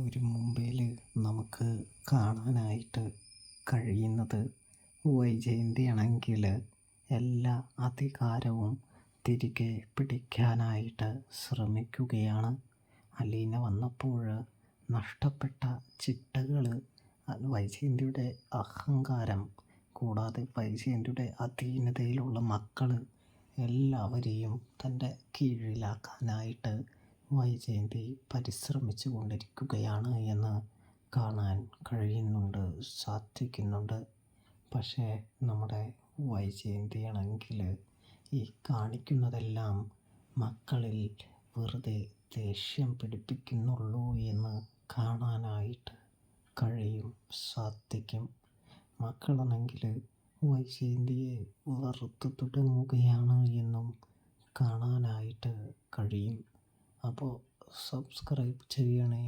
ഒരു മുമ്പിൽ നമുക്ക് കാണാനായിട്ട് കഴിയുന്നത് വൈജയന്തിയാണെങ്കിൽ എല്ലാ അധികാരവും തിരികെ പിടിക്കാനായിട്ട് ശ്രമിക്കുകയാണ്. അലീന വന്നപ്പോൾ നഷ്ടപ്പെട്ട ചിട്ടകൾ, വൈജയന്തിയുടെ അഹങ്കാരം, കൂടാതെ വൈജയന്തിയുടെ അധീനതയിലുള്ള മക്കൾ എല്ലാവരെയും തൻ്റെ കീഴിലാക്കാനായിട്ട് വൈജയന്തി പരിശ്രമിച്ചു കൊണ്ടിരിക്കുകയാണ് എന്ന് കാണാൻ കഴിയുന്നുണ്ട്, സാധിക്കുന്നുണ്ട്. പക്ഷേ നമ്മുടെ വൈജയന്തിയാണെങ്കിൽ ഈ കാണിക്കുന്നതെല്ലാം മക്കളിൽ വെറുതെ ദേഷ്യം പിടിപ്പിക്കുന്നുള്ളൂ എന്ന് കാണാനായിട്ട് കഴിയും, സാധിക്കും. മക്കളാണെങ്കിൽ വൈജയന്തിയെ വെറുത്തു തുടങ്ങുകയാണ് എന്നും കാണാനായിട്ട് കഴിയും. അപ്പോൾ സബ്സ്ക്രൈബ് ചെയ്യണേ.